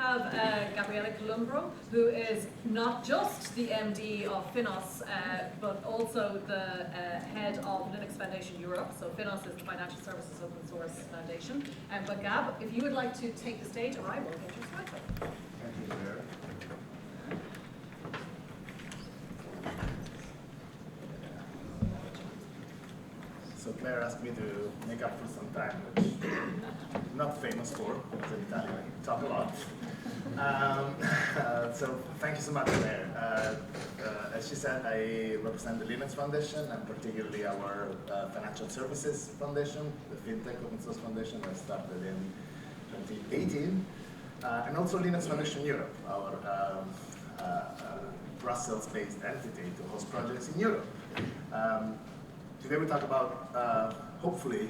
have Gabriele Columbro, who is not just the MD of FINOS, but also the head of Linux Foundation Europe. So FINOS is the Financial Services Open Source Foundation. But Gab, if you would like to take the stage, or I will get you started. Thank you, Claire. So Claire asked me to make up for some time, which I'm not famous for, as an Italian, I talk a lot. So thank you so much, Claire. As she said, I represent the Linux Foundation, and particularly our Financial Services Foundation, the Fintech Open Source Foundation that started in 2018, and also Linux Foundation Europe, our Brussels-based entity to host projects in Europe. Today we talk about, hopefully,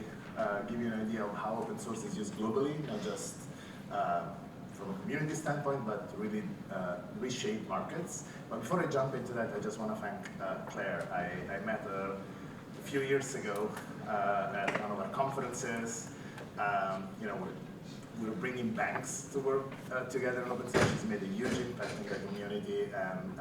give you an idea of how open source is used globally, not just from a community standpoint, but to really reshape markets. But before I jump into that, I just want to thank Claire. I met her a few years ago at one of our conferences. You know, we were bringing banks to work together in open source. She's made a huge impact in the community, and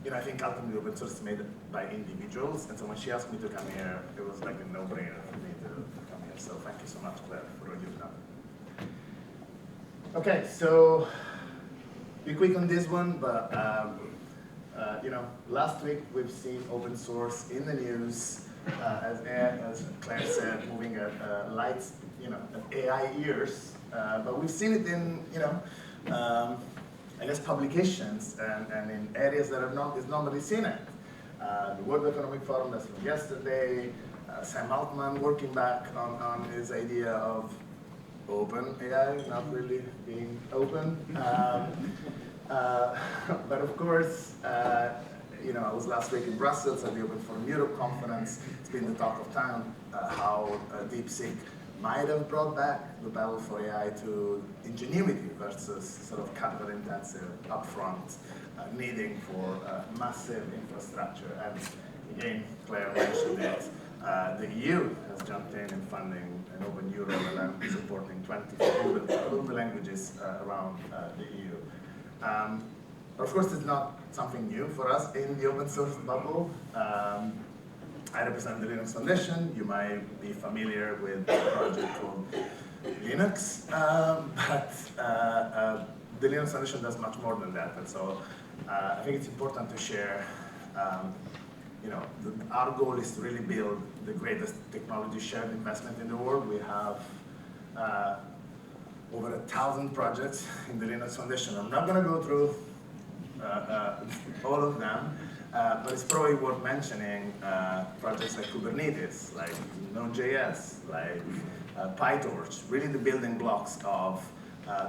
you know, I think ultimately open source is made by individuals, and so when she asked me to come here, it was like a no-brainer for me to come here. So thank you so much, Claire, for what you've done. Okay, so be quick on this one, but you know, last week we've seen open source in the news, as Claire said, moving at light, you know, at AI ears, but we've seen it in, you know, I guess publications and in areas that are not normally seen it. The World Economic Forum, that's from yesterday. Sam Altman working back on his idea of open AI, not really being open. But of course, you know, I was last week in Brussels at the Open Forum Europe conference. It's been the talk of town how DeepSeek might have brought back the battle for AI to ingenuity versus sort of capital-intensive, upfront needing for massive infrastructure. And again, Claire mentioned it. The EU has jumped in funding an open Euro LLM supporting 20 global languages around the EU. But of course, it's not something new for us in the open source bubble. I represent the Linux Foundation. You might be familiar with a project called Linux, but the Linux Foundation does much more than that. And so I think it's important to share, you know, our goal is to really build the greatest technology shared investment in the world. We have over 1,000 projects in the Linux Foundation. I'm not going to go through all of them. But it's probably worth mentioning projects like Kubernetes, like Node.js, like PyTorch, really the building blocks of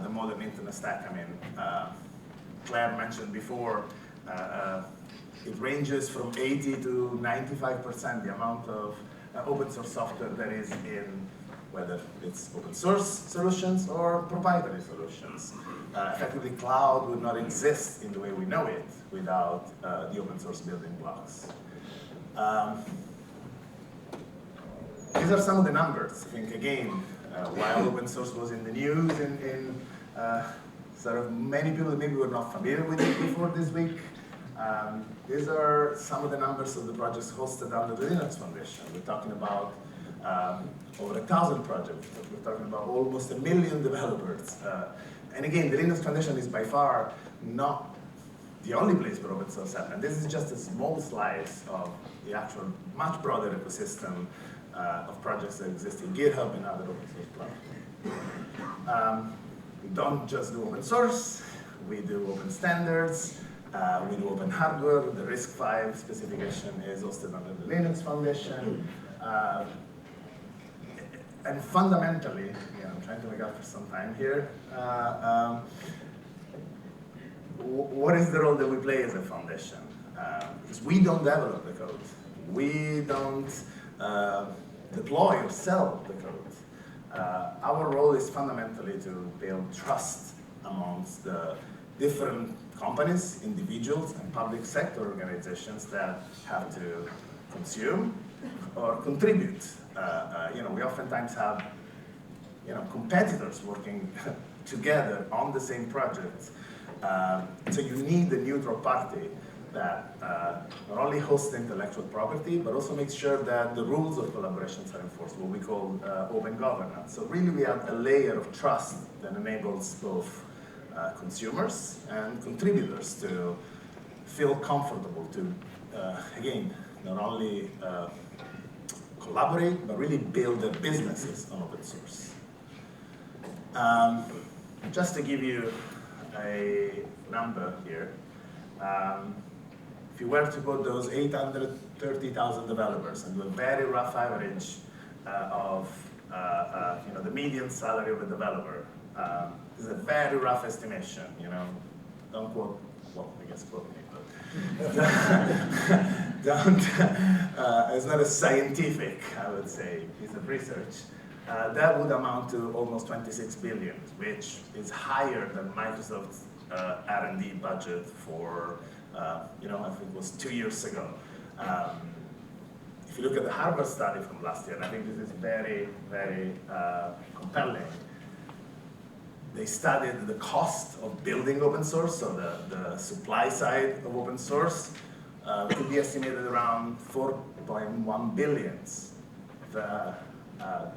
the modern internet stack. I mean, Claire mentioned before, it ranges from 80 to 95% the amount of open source software that is in, whether it's open source solutions or proprietary solutions. Effectively, cloud would not exist in the way we know it without the open source building blocks. These are some of the numbers. I think, again, while open source was in the news, in sort of many people that maybe were not familiar with it before this week, these are some of the numbers of the projects hosted under the Linux Foundation. We're talking about over 1,000 projects. We're talking about almost 1 million developers. And again, the Linux Foundation is by far not the only place where open source happens. This is just a small slice of the actual much broader ecosystem of projects that exist in GitHub and other open source platforms. We don't just do open source, we do open standards, we do open hardware. The RISC-V specification is hosted under the Linux Foundation. And fundamentally, I'm trying to make up for some time here, what is the role that we play as a foundation? Because we don't develop the code. We don't deploy or sell the code. Our role is fundamentally to build trust amongst the different companies, individuals, and public sector organizations that have to consume or contribute. We oftentimes have competitors working together on the same project. So you need a neutral party that not only hosts the intellectual property, but also makes sure that the rules of collaborations are enforced, what we call open governance. So really we have a layer of trust that enables both consumers and contributors to feel comfortable to, again, not only collaborate, but really build their businesses on open source. Just to give you a number here, if you were to put those 830,000 developers and do a very rough average of the median salary of a developer, this is a very rough estimation. Don't quote, well, I guess quote me, but don't. It's not a scientific, I would say, piece of research. That would amount to almost 26 billion, which is higher than Microsoft's R&D budget for, I think it was 2 years ago. If you look at the Harvard study from last year, and I think this is very, very compelling, they studied the cost of building open source, so the supply side of open source could be estimated around 4.1 billion. The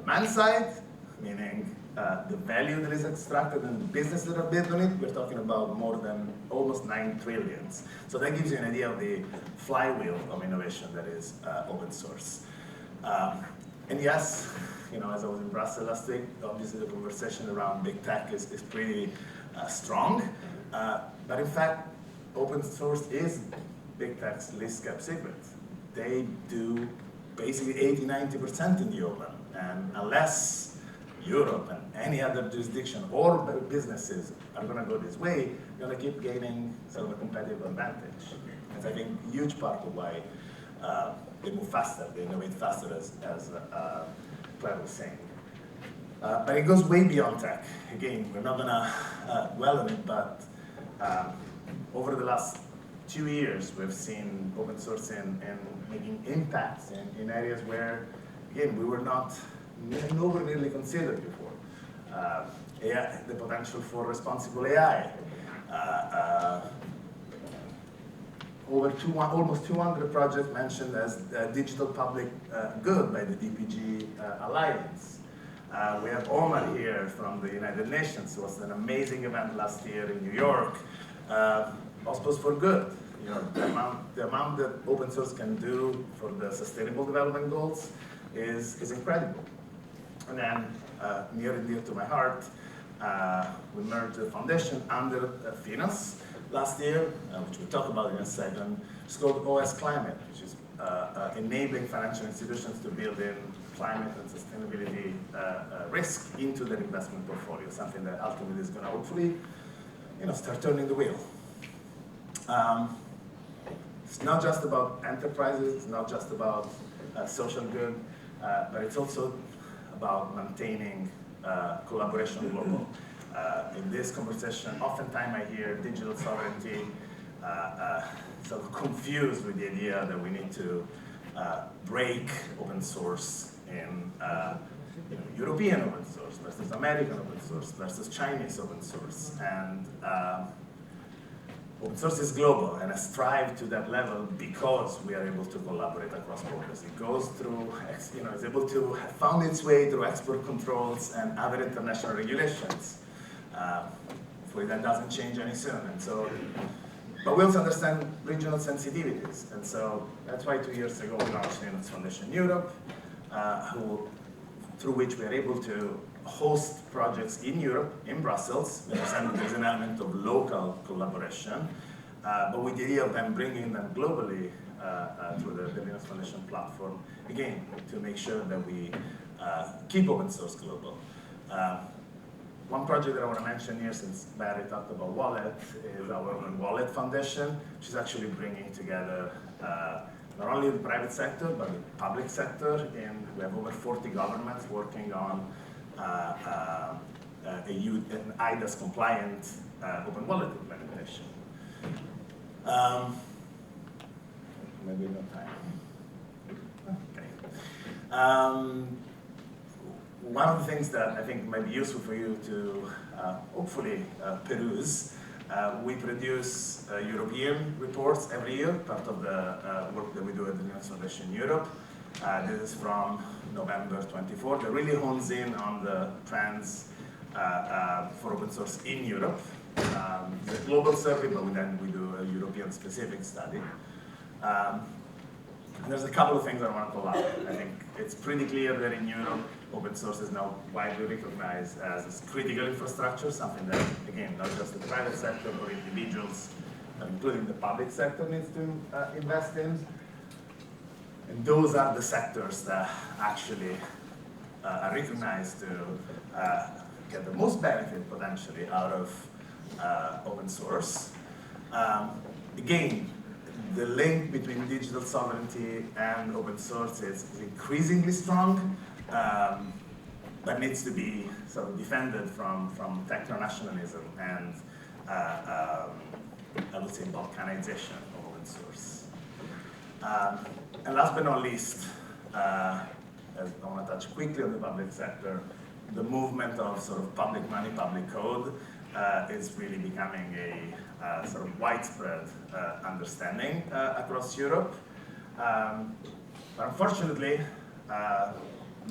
demand side, meaning the value that is extracted and the business that are built on it, we're talking about more than almost 9 trillion. So that gives you an idea of the flywheel of innovation that is open source. And yes, as I was in Brussels last week, obviously the conversation around big tech is pretty strong. But in fact, open source is big tech's least kept secret. They do basically 80–90% in the open. And unless Europe and any other jurisdiction or businesses are going to go this way, you're going to keep gaining sort of a competitive advantage. It's, I think, a huge part of why they move faster, they innovate faster, as Claire was saying. But it goes way beyond tech. Again, we're not going to dwell on it, but over the last 2 years, we've seen open source and making impacts in areas where, again, we were nobody really considered before. AI, the potential for responsible AI. Almost 200 projects mentioned as digital public good by the DPG Alliance. We have Omar here from the United Nations. It was an amazing event last year in New York. Hospitals for Good. The amount that open source can do for the Sustainable Development Goals is incredible. And then, near and dear to my heart, we merged the foundation under FINOS last year, which we'll talk about in a second. It's called OS Climate, which is enabling financial institutions to build in climate and sustainability risk into their investment portfolio, something that ultimately is going to hopefully start turning the wheel. It's not just about enterprises, it's not just about social good, but it's also about maintaining collaboration global. In this conversation, oftentimes I hear digital sovereignty sort of confused with the idea that we need to break open source in European open source versus American open source versus Chinese open source. And open source is global, and I strive to that level because we are able to collaborate across borders. It goes through, it's able to have found its way through export controls and other international regulations. Hopefully that doesn't change any soon. And so, but we also understand regional sensitivities. And so that's why 2 years ago we launched FINOS Foundation Europe, through which we are able to host projects in Europe, in Brussels. There's an element of local collaboration, but with the idea of them bringing them globally through the FINOS Foundation platform, again, to make sure that we keep open source global. One project that I want to mention here, since Barry talked about wallet, is our Wallet Foundation, which is actually bringing together not only the private sector, but the public sector. We have over 40 governments working on an IDAS compliant open wallet implementation. Maybe no time. Okay. one of the things that I think might be useful for you to hopefully peruse, we produce European reports every year, part of the work that we do at the Linux Foundation Europe. This is from November 24. That really hones in on the trends for open source in Europe. It's a global survey, but then we do a European specific study. And there's a couple of things I want to pull out. I think it's pretty clear that in Europe, open source is now widely recognized as critical infrastructure, something that, again, not just the private sector, but individuals, including the public sector, needs to invest in. And those are the sectors that actually are recognized to get the most benefit, potentially, out of open source. Again, the link between digital sovereignty and open source is increasingly strong, but needs to be sort of defended from techno-nationalism and, I would say, balkanization of open source. And last but not least, I want to touch quickly on the public sector. The movement of sort of public money, public code is really becoming a sort of widespread understanding across Europe. But unfortunately,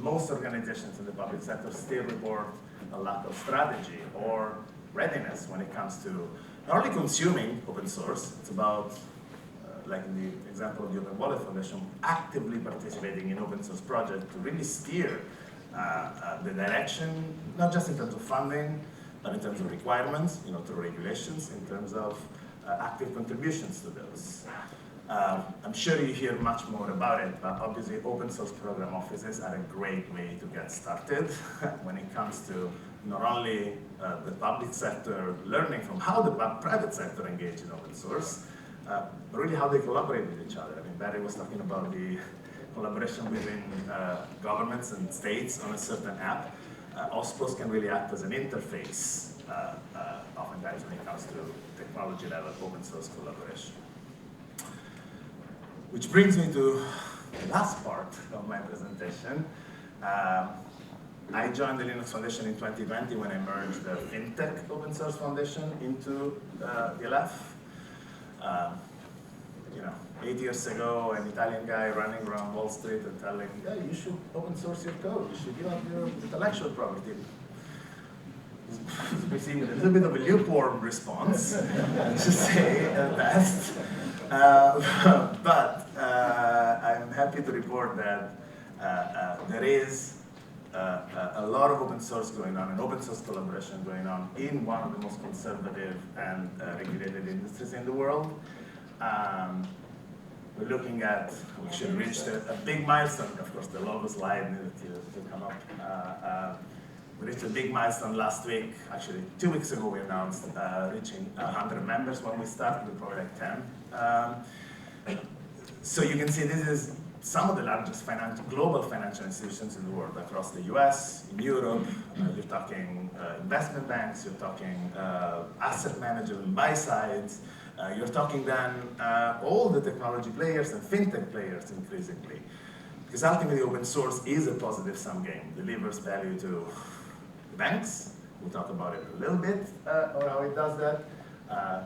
most organizations in the public sector still report a lack of strategy or readiness when it comes to not only consuming open source, it's about, like in the example of the Open Wallet Foundation, actively participating in open source projects to really steer the direction, not just in terms of funding, but in terms of requirements, through regulations, in terms of active contributions to those. I'm sure you hear much more about it, but obviously open source program offices are a great way to get started when it comes to not only the public sector learning from how the private sector engage in open source, but really how they collaborate with each other. I mean, Barry was talking about the collaboration between governments and states on a certain app. OSPOs can really act as an interface, oftentimes when it comes to technology-level open source collaboration. Which brings me to the last part of my presentation. I joined the Linux Foundation in 2020 when I merged the Fintech Open Source Foundation into the LF. 8 years ago, an Italian guy running around Wall Street and telling, yeah, you should open source your code, you should give up your intellectual property. Receiving a little bit of a lukewarm response, to say at best. But I'm happy to report that there is a lot of open source going on, and open source collaboration going on in one of the most conservative and regulated industries in the world. We're looking at, we should reach a big milestone. Of course, the logo slide needed to come up. We reached a big milestone last week. Actually, 2 weeks ago we announced reaching 100 members when we started, we're probably like 10. So you can see this is some of the largest global financial institutions in the world across the US, in Europe. You're talking investment banks, you're talking asset managers and buy sides. You're talking then all the technology players and fintech players increasingly. Because ultimately open source is a positive sum game, delivers value to the banks, we'll talk about it a little bit, or how it does that,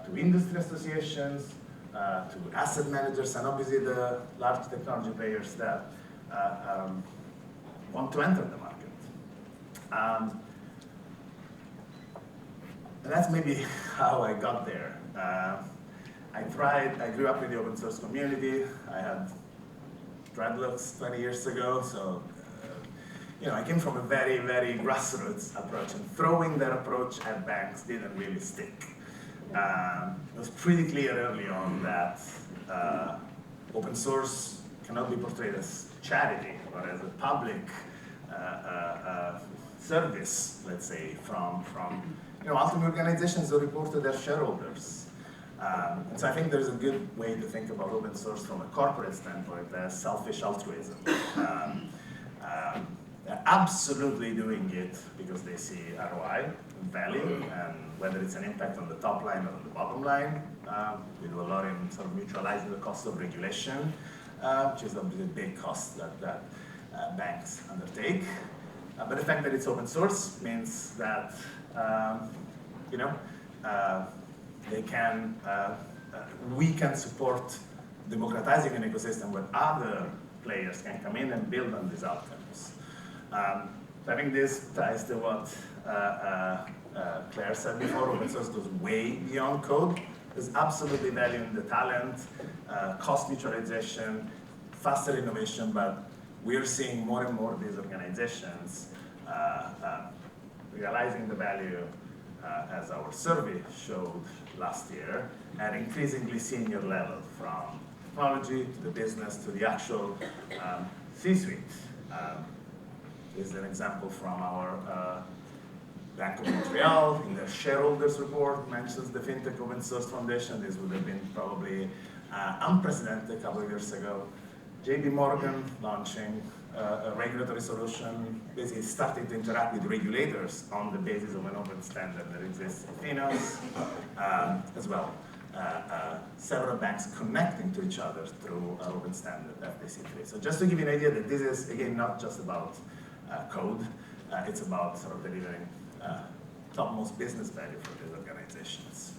to industry associations, to asset managers, and obviously the large technology players that want to enter the market. And that's maybe how I got there. I grew up in the open source community. I had dreadlocks 20 years ago, so I came from a very, very grassroots approach, and throwing that approach at banks didn't really stick. It was pretty clear early on that open source cannot be portrayed as charity or as a public service, let's say, from ultimate organizations that report to their shareholders. And so I think there's a good way to think about open source from a corporate standpoint as selfish altruism. They're absolutely doing it because they see ROI, value, and whether it's an impact on the top line or on the bottom line. We do a lot in sort of mutualizing the cost of regulation, which is obviously a big cost that banks undertake. But the fact that it's open source means that we can support democratizing an ecosystem where other players can come in and build on these outcomes. I think this ties to what Claire said before. Open source goes way beyond code. There's absolutely value in the talent, cost mutualization, faster innovation, but we're seeing more and more of these organizations realizing the value, as our survey showed last year, at increasingly senior level, from technology to the business to the actual C-suite. This is an example from our Bank of Montreal. In their shareholders report mentions the Fintech Open Source Foundation. This would have been probably unprecedented a couple of years ago. JP Morgan launching a regulatory solution, basically starting to interact with regulators on the basis of an open standard that exists in FINOS as well. Several banks connecting to each other through an open standard, FDC3. So just to give you an idea that this is, again, not just about code, it's about sort of delivering topmost business value for these organizations.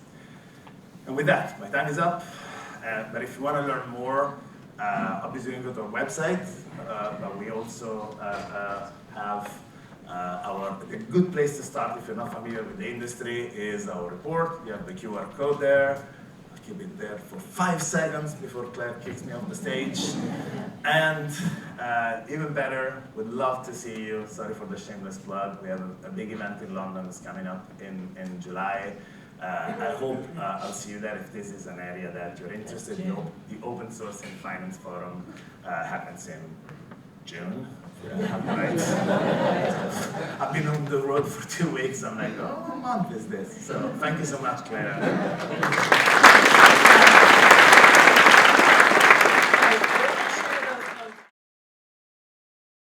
And with that, my time is up. But if you want to learn more, obviously you can go to our website, but we also have a good place to start if you're not familiar with the industry is our report. You have the QR code there. I'll keep it there for 5 seconds before Claire kicks me off the stage. And even better, would love to see you. Sorry for the shameless plug. We have a big event in London that's coming up in July. I hope I'll see you there if this is an area that you're interested in. The Open Source in Finance Forum happens in June. Right. I've been on the road for 2 weeks. I'm like, oh, what month is this? So thank you so much, Claire.